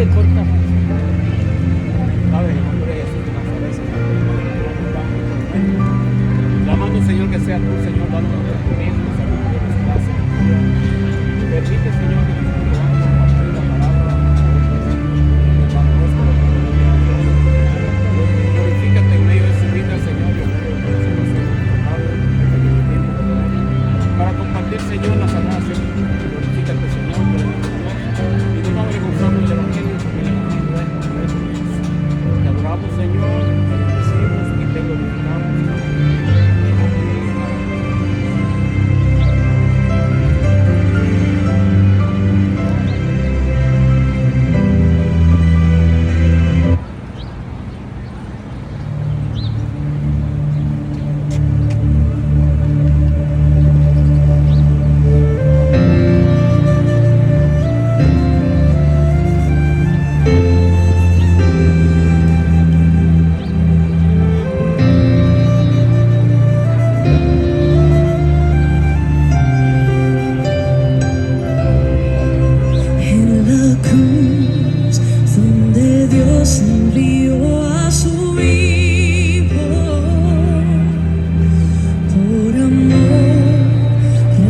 se corta. Padre, en el nombre de Jesús de Nazaret, Señor, clamando, Señor, que sea tú, Señor, dando entendimiento, sabiduría, gracia, permite, Señor, que nosotros podamos compartir la palabra hermano nuestro, glorifícate en medio de su vida, Señor, y en medio de su tiempo para compartir, Señor, la sagrada Escritura. Glorifícate, Señor, por el nombre de Dios, y nos va avergonzando el Evangelio porque el Evangelio es nuestro. Te adoramos, Señor, te bendecimos y te glorificamos.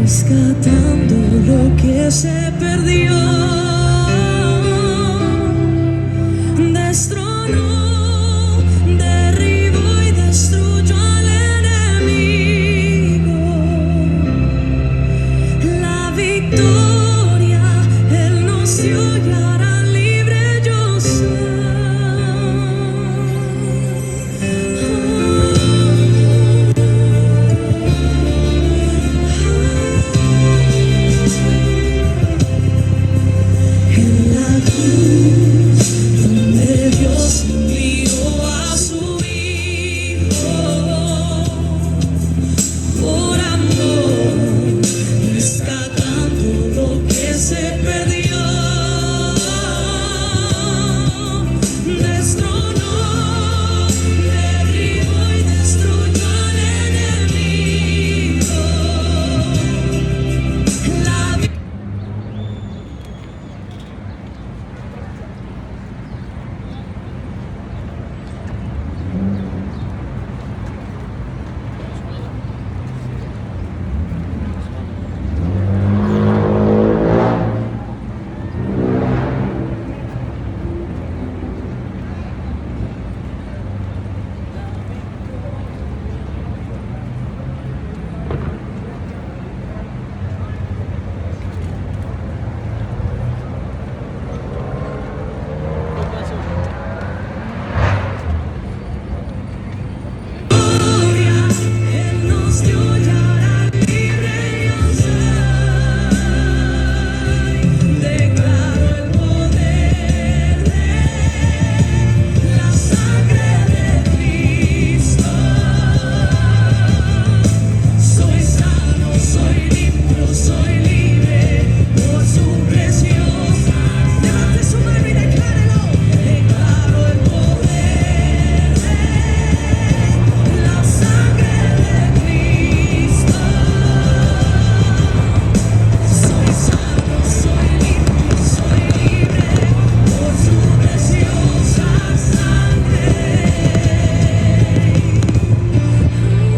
Rescatando lo que se perdió, destronó, derribó y destruyó al enemigo. La victoria Él nos dio y hará libre yo soy.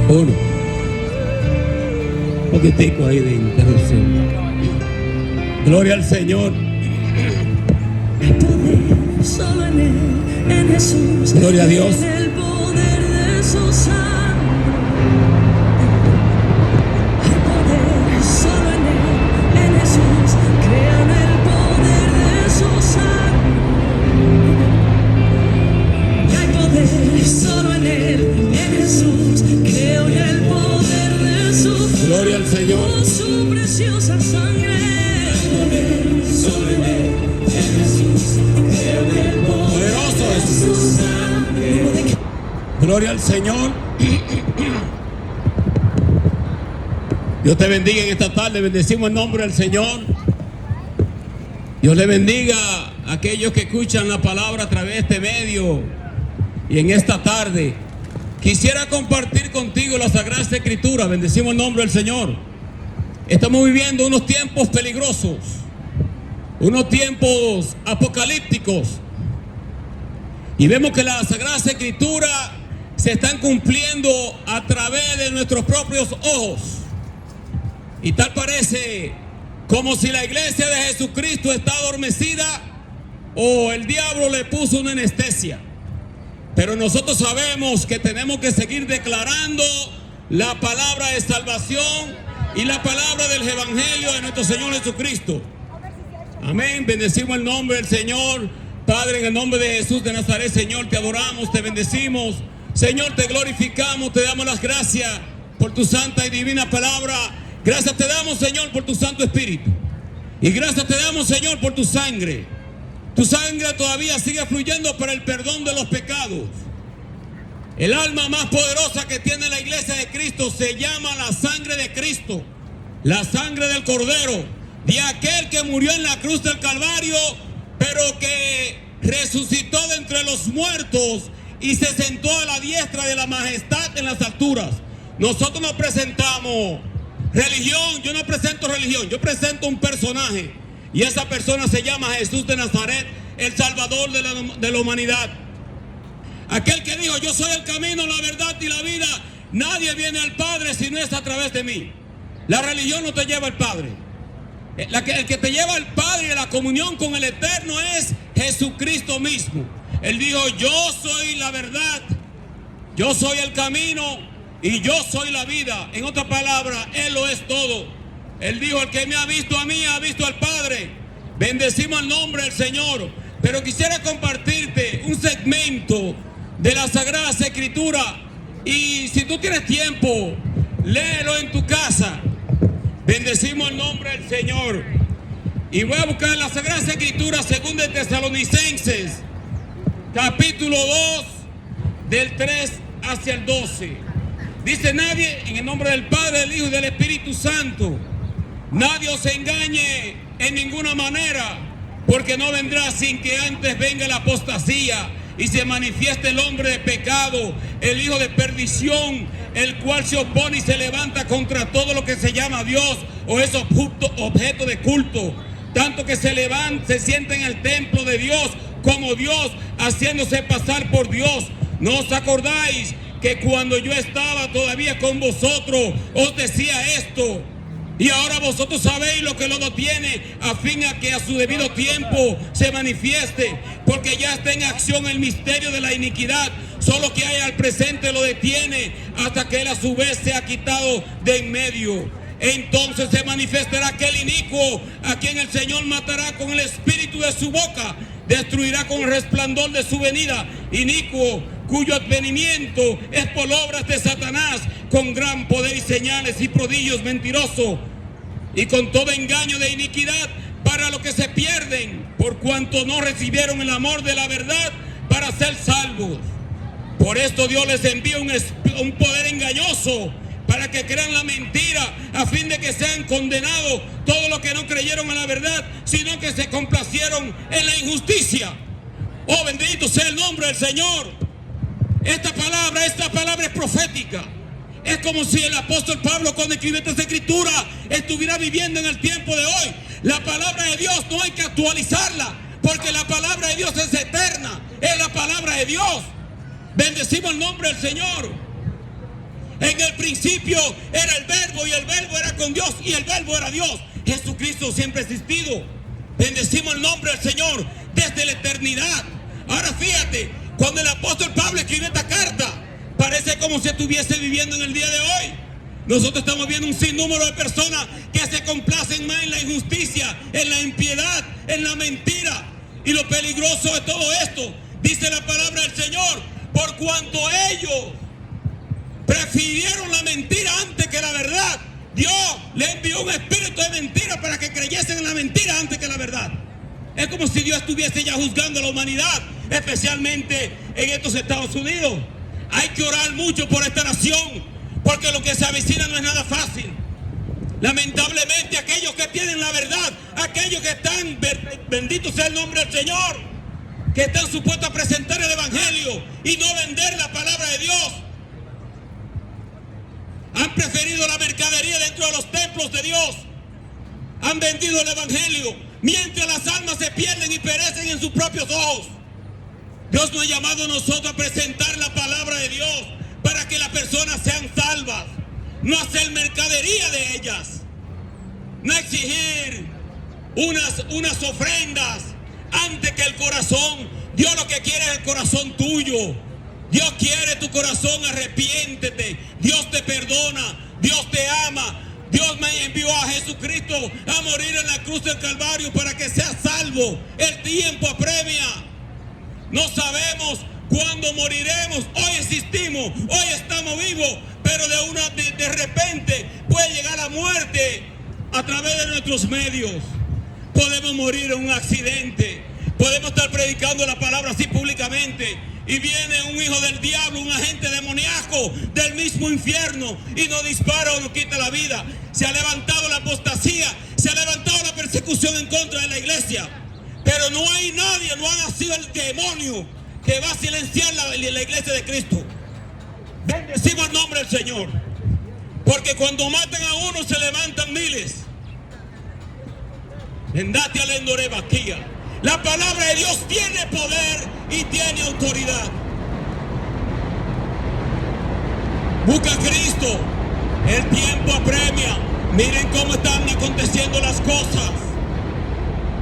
Un poquitico ahí de interrupción. Gloria al Señor. El poder solo en Él, en Jesús. Gloria a Dios. En el poder de su sangre. El poder solo en Él, en Jesús. Crea en el poder de su sangre. Y hay poder solo en Él, en Jesús. Creo en el poder de su sangre. Gloria al Señor. Por su preciosa sangre. Solo en Él, en Jesús, creo en el Poderoso poder de es. su sangre. Gloria al Señor. Dios te bendiga en esta tarde. Bendecimos el nombre del Señor. Dios le bendiga a aquellos que escuchan la palabra a través de este medio. Y en esta tarde quisiera compartir contigo la Sagrada Escritura. Bendecimos el nombre del Señor. Estamos viviendo unos tiempos peligrosos. unos tiempos apocalípticos, y vemos que las Sagradas Escrituras se están cumpliendo a través de nuestros propios ojos. Y tal parece como si la iglesia de Jesucristo está adormecida o el diablo le puso una anestesia. Pero nosotros sabemos que tenemos que seguir declarando la palabra de salvación y la palabra del evangelio de nuestro Señor Jesucristo. Amén. Bendecimos el nombre del Señor. Padre, en el nombre de Jesús de Nazaret, Señor, te adoramos, te bendecimos. Señor, te glorificamos, te damos las gracias por tu santa y divina palabra. Gracias te damos, Señor, por tu Santo Espíritu. Y gracias te damos, Señor, por tu sangre. Tu sangre todavía sigue fluyendo para el perdón de los pecados. El alma más poderosa que tiene la iglesia de Cristo se llama la sangre de Cristo. La sangre del Cordero, de aquel que murió en la cruz del Calvario, pero que resucitó de entre los muertos y se sentó a la diestra de la majestad en las alturas. Nosotros no presentamos religión, yo no presento religión, yo presento un personaje. Y esa persona se llama Jesús de Nazaret, el Salvador de la humanidad. Aquel que dijo, yo soy el camino, la verdad y la vida. Nadie viene al Padre si no es a través de mí. La religión no te lleva al Padre. El que te lleva al Padre y a la comunión con el Eterno es Jesucristo mismo. Él dijo, yo soy la verdad, yo soy el camino y yo soy la vida. En otras palabras, Él lo es todo. Él dijo, el que me ha visto a mí, ha visto al Padre. Bendecimos el nombre del Señor. Pero quisiera compartirte un segmento de las Sagradas Escrituras. Y si tú tienes tiempo, léelo en tu casa. Bendecimos el nombre del Señor. Y voy a buscar las Sagradas Escrituras, según de Tesalonicenses, capítulo 2, del 3 hacia el 12. Dice, nadie, en el nombre del Padre, del Hijo y del Espíritu Santo, nadie os engañe en ninguna manera, porque no vendrá sin que antes venga la apostasía y se manifieste el hombre de pecado, el hijo de perdición, el cual se opone y se levanta contra todo lo que se llama Dios o es objeto de culto, tanto que se sienta en el templo de Dios como Dios, haciéndose pasar por Dios. ¿No os acordáis que cuando yo estaba todavía con vosotros os decía esto? Y ahora vosotros sabéis lo que lo tiene, a fin a que a su debido tiempo se manifieste, porque ya está en acción el misterio de la iniquidad. Solo que hay al presente lo detiene, hasta que él a su vez se ha quitado de en medio. Entonces se manifestará aquel inicuo, a quien el Señor matará con el espíritu de su boca, destruirá con el resplandor de su venida. Inicuo, cuyo advenimiento es por obras de Satanás, con gran poder y señales y prodigios mentirosos, y con todo engaño de iniquidad para los que se pierden, por cuanto no recibieron el amor de la verdad para ser salvos. Por esto Dios les envía un poder engañoso, para que crean la mentira, a fin de que sean condenados todos los que no creyeron a la verdad, sino que se complacieron en la injusticia. Oh, bendito sea el nombre del Señor. Esta palabra es profética. Es como si el apóstol Pablo, cuando escribe esta escritura, estuviera viviendo en el tiempo de hoy. La palabra de Dios no hay que actualizarla, porque la palabra de Dios es eterna. Es la palabra de Dios. Bendecimos el nombre del Señor. En el principio era el verbo, y el verbo era con Dios, y el verbo era Dios. Jesucristo siempre ha existido. Bendecimos el nombre del Señor desde la eternidad. Ahora fíjate, cuando el apóstol Pablo escribe esta carta, parece como si estuviese viviendo en el día de hoy. Nosotros estamos viendo un sinnúmero de personas que se complacen más en la injusticia, en la impiedad, en la mentira. Y lo peligroso de todo esto, dice la palabra del Señor, por cuanto ellos prefirieron la mentira antes que la verdad, Dios le envió un espíritu de mentira para que creyesen en la mentira antes que la verdad. Es como si Dios estuviese ya juzgando a la humanidad, especialmente en estos Estados Unidos. Hay que orar mucho por esta nación, porque lo que se avecina no es nada fácil. Lamentablemente aquellos que tienen la verdad, aquellos que están, bendito sea el nombre del Señor, que están supuestos a presentar el evangelio y no vender la palabra de Dios, han preferido la mercadería dentro de los templos de Dios. Han vendido el evangelio. mientras las almas se pierden y perecen en sus propios ojos. Dios nos ha llamado a nosotros a presentar la palabra de Dios para que las personas sean salvas, no hacer mercadería de ellas, no exigir unas ofrendas antes que el corazón. Dios lo que quiere es el corazón tuyo. Dios quiere tu corazón, arrepiéntete. Dios te perdona, Dios te ama. Dios me envió a Jesucristo a morir en la cruz del Calvario para que seas salvo. El tiempo apremia. No sabemos cuándo moriremos. Hoy existimos, hoy estamos vivos, pero de repente puede llegar la muerte a través de nuestros medios. Podemos morir en un accidente. Podemos estar predicando la palabra así públicamente y viene un hijo del diablo, un agente demoníaco del mismo infierno y nos dispara o nos quita la vida. Se ha levantado la apostasía, se ha levantado la persecución en contra de la iglesia, pero no hay nadie, no ha nacido el demonio que va a silenciar la iglesia de Cristo. Bendecimos el nombre del Señor, porque cuando matan a uno se levantan miles. Vendate al endorebaquía. La palabra de Dios tiene poder y tiene autoridad. Busca a Cristo. El tiempo apremia. Miren cómo están aconteciendo las cosas.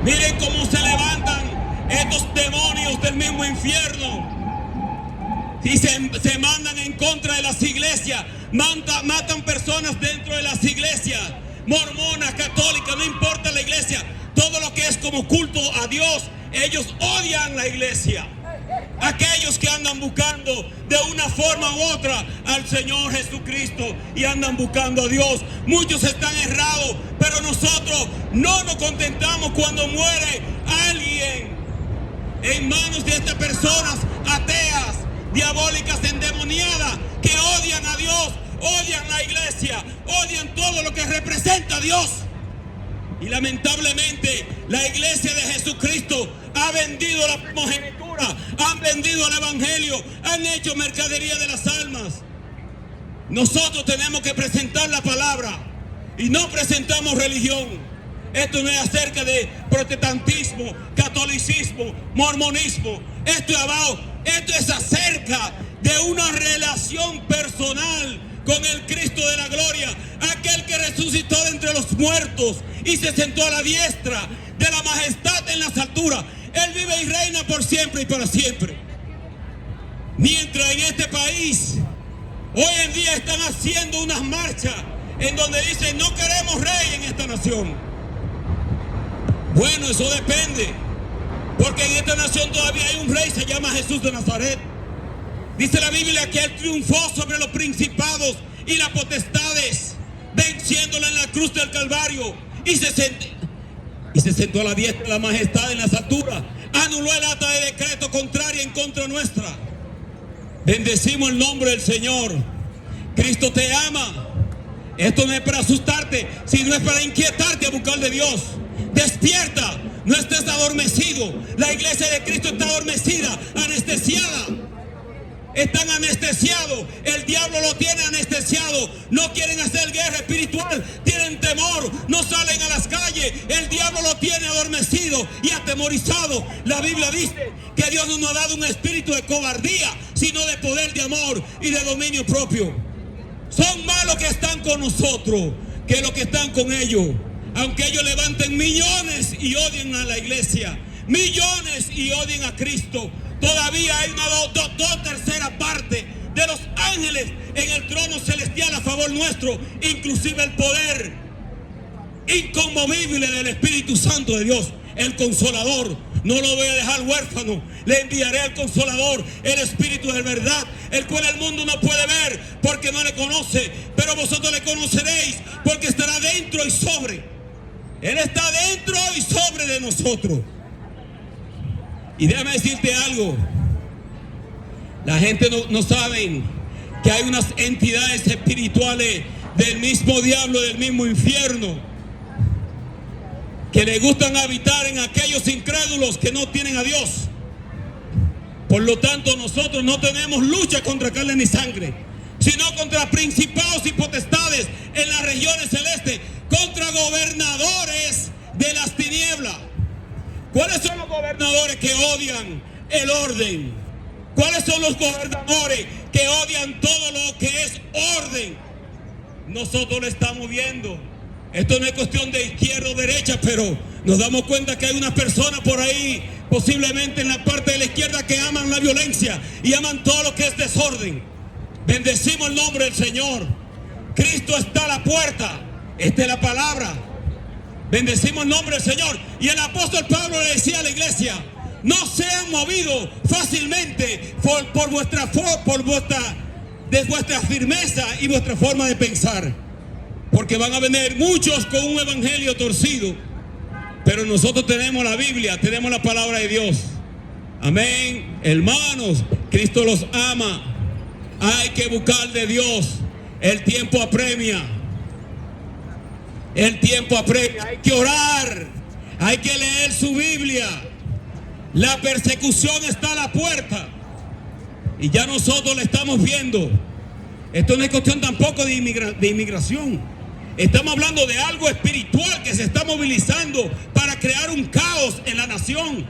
Miren cómo se levantan estos demonios del mismo infierno. Y se mandan en contra de las iglesias. Matan personas dentro de las iglesias. Mormonas, católicas, no importa la iglesia. Todo lo que es como culto a Dios, ellos odian la iglesia. Aquellos que andan buscando de una forma u otra al Señor Jesucristo y andan buscando a Dios. Muchos están errados, pero nosotros no nos contentamos cuando muere alguien en manos de estas personas ateas, diabólicas, endemoniadas, que odian a Dios, odian la iglesia, odian todo lo que representa a Dios. Y lamentablemente la iglesia de Jesucristo ha vendido la primogenitura, han vendido el evangelio, han hecho mercadería de las almas. Nosotros tenemos que presentar la palabra y no presentamos religión. Esto no es acerca de protestantismo, catolicismo, mormonismo. Esto es acerca de una relación personal con el Cristo de la gloria, aquel que resucitó de entre los muertos y se sentó a la diestra de la majestad en las alturas. Él vive y reina por siempre y para siempre. Mientras en este país hoy en día están haciendo unas marchas en donde dicen no queremos rey en esta nación. Bueno, eso depende, porque en esta nación todavía hay un rey, se llama Jesús de Nazaret. Dice la Biblia que Él triunfó sobre los principados y las potestades, venciéndola en la cruz del Calvario, y se sentó a la diestra de la majestad en las alturas. Anuló el acta de decreto contraria en contra nuestra. Bendecimos el nombre del Señor. Cristo te ama. Esto no es para asustarte, sino es para inquietarte a buscar de Dios. Despierta, no estés adormecido. La iglesia de Cristo está adormecida, anestesiada. Están anestesiados, el diablo lo tiene anestesiado. No quieren hacer guerra espiritual, tienen temor, no salen a las calles. El diablo lo tiene adormecido y atemorizado. La Biblia dice que Dios no nos ha dado un espíritu de cobardía, sino de poder, de amor y de dominio propio. Son más los que están con nosotros que los que están con ellos. Aunque ellos levanten millones y odien a la iglesia, millones y odien a Cristo, todavía hay una dos terceras partes de los ángeles en el trono celestial a favor nuestro, inclusive el poder inconmovible del Espíritu Santo de Dios, el Consolador. No lo voy a dejar huérfano, le enviaré al Consolador, el Espíritu de verdad, el cual el mundo no puede ver porque no le conoce, pero vosotros le conoceréis porque estará dentro y sobre. Él está dentro y sobre de nosotros. Y déjame decirte algo. La gente no sabe que hay unas entidades espirituales del mismo diablo, del mismo infierno, que le gustan habitar en aquellos incrédulos que no tienen a Dios. Por lo tanto, nosotros no tenemos lucha contra carne ni sangre, sino contra principados y potestades en las regiones celestes, contra gobernadores de las tinieblas. ¿Cuáles son los gobernadores que odian el orden? ¿Cuáles son los gobernadores que odian todo lo que es orden? Nosotros lo estamos viendo. Esto no es cuestión de izquierda o derecha, pero nos damos cuenta que hay unas personas por ahí, posiblemente en la parte de la izquierda, que aman la violencia y aman todo lo que es desorden. Bendecimos el nombre del Señor. Cristo está a la puerta. Esta es la palabra. Bendecimos el nombre del Señor. Y el apóstol Pablo le decía a la iglesia: no sean movidos fácilmente por vuestra firmeza y vuestra forma de pensar, porque van a venir muchos con un evangelio torcido. Pero nosotros tenemos la Biblia, tenemos la palabra de Dios. Amén. Hermanos, Cristo los ama. Hay que buscar de Dios. El tiempo apremia. El tiempo apremia. Hay que orar. Hay que leer su Biblia. La persecución está a la puerta. Y ya nosotros la estamos viendo. Esto no es cuestión tampoco de inmigración. Estamos hablando de algo espiritual que se está movilizando para crear un caos en la nación,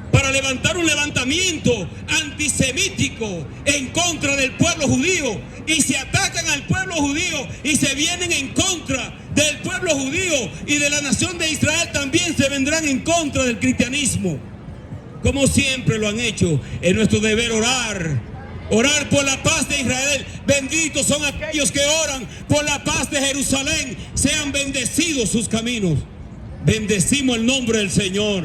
para levantar un levantamiento antisemítico en contra del pueblo judío. Y se atacan al pueblo judío y se vienen en contra del pueblo judío, y de la nación de Israel también se vendrán en contra del cristianismo. Como siempre lo han hecho. Es nuestro deber orar. Orar por la paz de Israel. Benditos son aquellos que oran por la paz de Jerusalén. Sean bendecidos sus caminos. Bendecimos el nombre del Señor.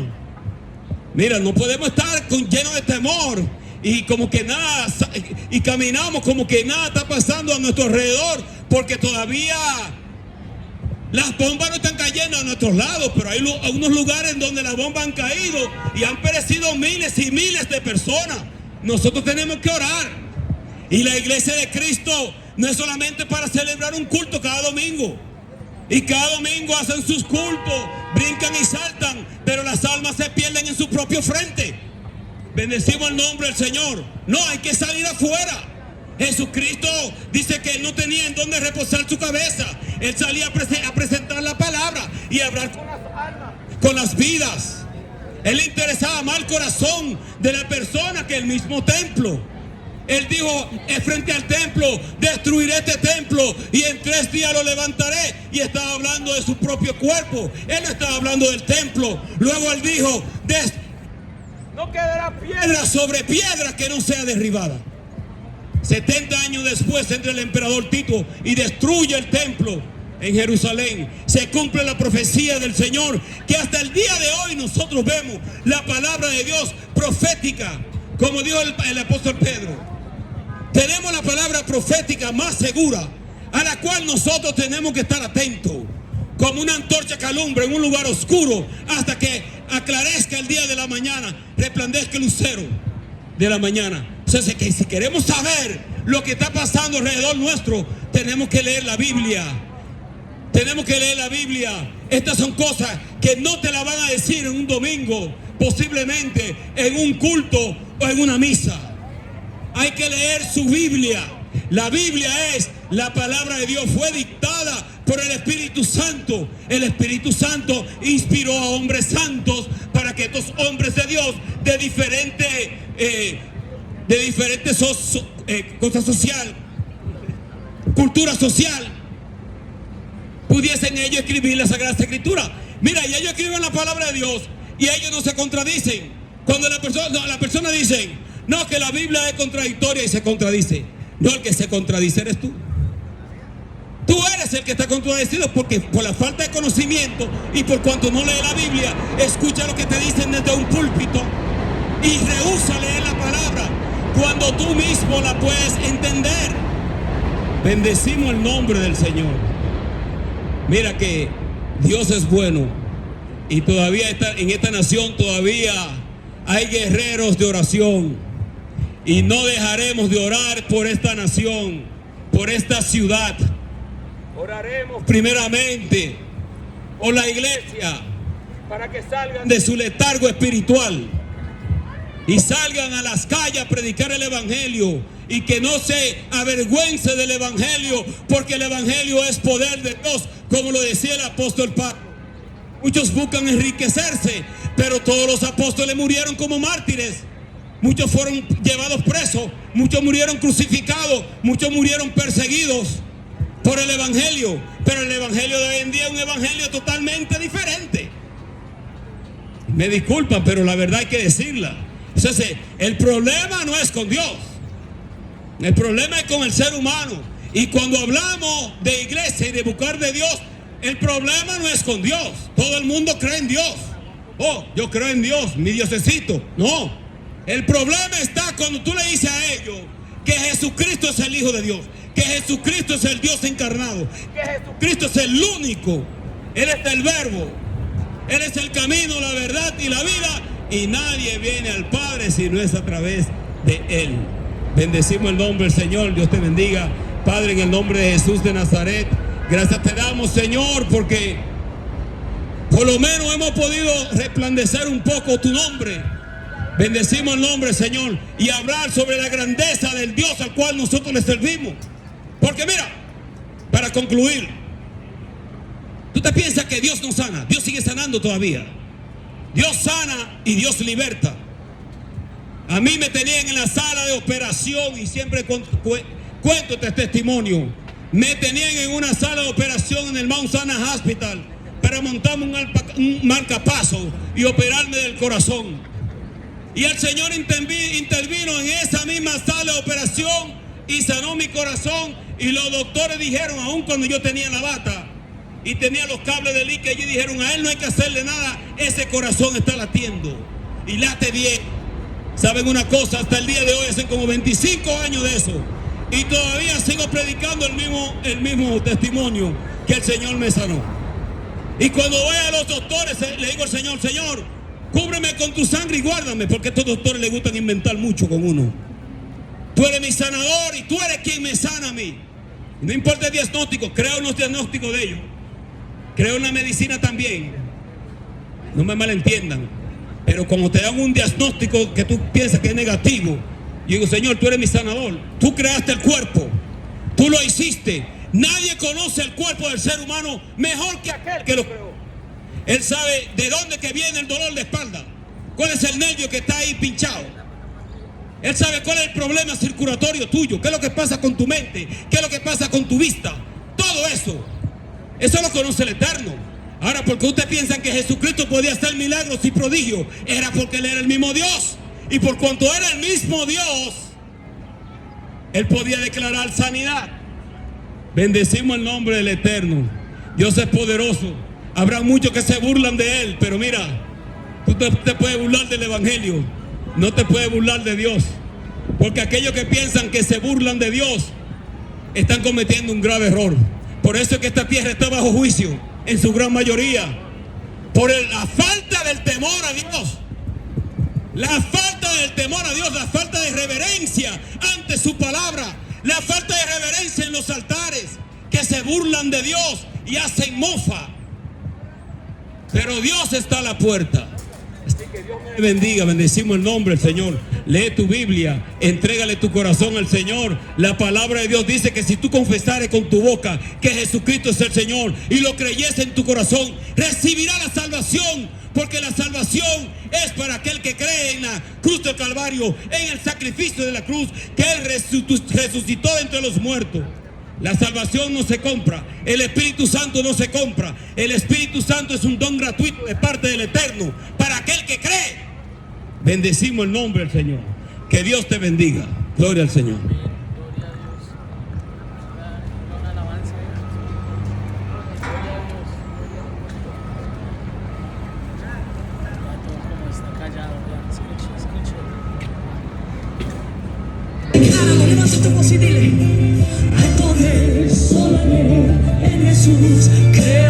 Mira, no podemos estar llenos de temor y como que nada, y caminamos como que nada está pasando a nuestro alrededor, porque todavía las bombas no están cayendo a nuestros lados, pero hay unos lugares en donde las bombas han caído y han perecido miles y miles de personas. Nosotros tenemos que orar. Y la iglesia de Cristo no es solamente para celebrar un culto cada domingo. Y cada domingo hacen sus cultos, brincan y saltan, pero las almas se pierden en su propio frente. Bendecimos el nombre del Señor. No, hay que salir afuera. Jesucristo dice que él no tenía en dónde reposar su cabeza. Él salía a presentar la palabra y a hablar con las almas, con las vidas. Él le interesaba más el corazón de la persona que el mismo templo. Él dijo frente al templo: destruiré este templo y en 3 días lo levantaré. Y estaba hablando de su propio cuerpo. Él no estaba hablando del templo. Luego él dijo: no quedará piedra sobre piedra que no sea derribada. 70 años después entra el emperador Tito y destruye el templo en Jerusalén. Se cumple la profecía del Señor, que hasta el día de hoy nosotros vemos la palabra de Dios profética, como dijo el apóstol Pedro. Tenemos la palabra profética más segura, a la cual nosotros tenemos que estar atentos, como una antorcha que alumbra en un lugar oscuro hasta que aclarezca el día de la mañana, resplandezca el lucero de la mañana. Entonces, que si queremos saber lo que está pasando alrededor nuestro, tenemos que leer la Biblia. Tenemos que leer la Biblia. Estas son cosas que no te la van a decir en un domingo, posiblemente en un culto o en una misa. Hay que leer su Biblia. La Biblia es la palabra de Dios. Fue dictada por el Espíritu Santo. El Espíritu Santo inspiró a hombres santos para que estos hombres de Dios de diferentes cosas social, cultura social, pudiesen ellos escribir la Sagrada Escritura. Mira, y ellos escriben la palabra de Dios y ellos no se contradicen. Cuando la persona dice: no, que la Biblia es contradictoria, y se contradice. No, el que se contradice eres tú. Tú eres el que está contradecido, porque por la falta de conocimiento y por cuanto no lee la Biblia, escucha lo que te dicen desde un púlpito y rehúsa leer la palabra cuando tú mismo la puedes entender. Bendecimos el nombre del Señor. Mira que Dios es bueno, y todavía en esta nación todavía hay guerreros de oración, y no dejaremos de orar por esta nación, por esta ciudad. Oraremos primeramente por la iglesia, para que salgan de su letargo espiritual y salgan a las calles a predicar el evangelio, y que no se avergüence del evangelio, porque el evangelio es poder de Dios, como lo decía el apóstol Pablo. muchos buscan enriquecerse, pero todos los apóstoles murieron como mártires. Muchos fueron llevados presos, muchos murieron crucificados, muchos murieron perseguidos por el evangelio. Pero el evangelio de hoy en día es un evangelio totalmente diferente. Me disculpan, pero la verdad hay que decirla. Entonces, el problema no es con Dios, el problema es con el ser humano. Y cuando hablamos de iglesia y de buscar de Dios, el problema no es con Dios. Todo el mundo cree en Dios. Oh, yo creo en Dios, mi diosecito. No, el problema está cuando tú le dices a ellos que Jesucristo es el Hijo de Dios, que Jesucristo es el Dios encarnado, que Jesucristo es el único. Él es el verbo, Él es el camino, la verdad y la vida, y nadie viene al Padre si no es a través de Él. Bendecimos el nombre del Señor. Dios te bendiga, Padre, en el nombre de Jesús de Nazaret. Gracias te damos, Señor, porque por lo menos hemos podido resplandecer un poco tu nombre. Bendecimos el nombre, Señor, y hablar sobre la grandeza del Dios al cual nosotros le servimos. Porque mira, para concluir, tú te piensas que Dios no sana. Dios sigue sanando todavía. Dios sana y Dios liberta. A mí me tenían en la sala de operación y siempre cuento este testimonio. Me tenían en una sala de operación en el Mount Sinai Hospital para montarme un marcapaso y operarme del corazón. Y el Señor intervino en esa misma sala de operación y sanó mi corazón. Y los doctores dijeron, aun cuando yo tenía la bata y tenía los cables de líquido, ellos dijeron, a él no hay que hacerle nada, ese corazón está latiendo y late bien. ¿Saben una cosa? Hasta el día de hoy hacen como 25 años de eso y todavía sigo predicando el mismo testimonio, que el Señor me sanó. Y cuando voy a los doctores le digo al Señor, Señor, cúbreme con tu sangre y guárdame, porque a estos doctores les gustan inventar mucho con uno. Tú eres mi sanador y tú eres quien me sana a mí. No importa el diagnóstico, creo en los diagnósticos de ellos, creo en la medicina también, no me malentiendan. Pero cuando te dan un diagnóstico que tú piensas que es negativo, yo digo, Señor, tú eres mi sanador. Tú creaste el cuerpo, tú lo hiciste. Nadie conoce el cuerpo del ser humano mejor que aquel que lo creó. Él sabe de dónde que viene el dolor de espalda, cuál es el nervio que está ahí pinchado. Él sabe cuál es el problema circulatorio tuyo, qué es lo que pasa con tu mente, qué es lo que pasa con tu vista. Todo eso lo conoce el Eterno. Ahora, porque ustedes piensan que Jesucristo podía hacer milagros y prodigios, era porque Él era el mismo Dios. Y por cuanto era el mismo Dios, Él podía declarar sanidad. Bendecimos el nombre del Eterno. Dios es poderoso. Habrá muchos que se burlan de Él, pero mira, tú te puedes burlar del Evangelio, no te puedes burlar de Dios. Porque aquellos que piensan que se burlan de Dios están cometiendo un grave error. Por eso es que esta tierra está bajo juicio, en su gran mayoría, por la falta del temor a Dios. La falta del temor a Dios, la falta de reverencia ante su palabra, la falta de reverencia en los altares, que se burlan de Dios y hacen mofa. Pero Dios está a la puerta. Así que Dios me bendiga. Bendecimos el nombre del Señor. Lee tu Biblia, entrégale tu corazón al Señor. La palabra de Dios dice que si tú confesares con tu boca que Jesucristo es el Señor y lo creyes en tu corazón, recibirás la salvación. Porque la salvación es para aquel que cree en la cruz del Calvario, en el sacrificio de la cruz, que Él resucitó de entre los muertos. La salvación no se compra, el Espíritu Santo no se compra. El Espíritu Santo es un don gratuito de parte del Eterno para aquel que cree. Bendecimos el nombre del Señor. Que Dios te bendiga. Gloria al Señor. Levanta tu voz y dile: hay poder solo en Jesús. Creo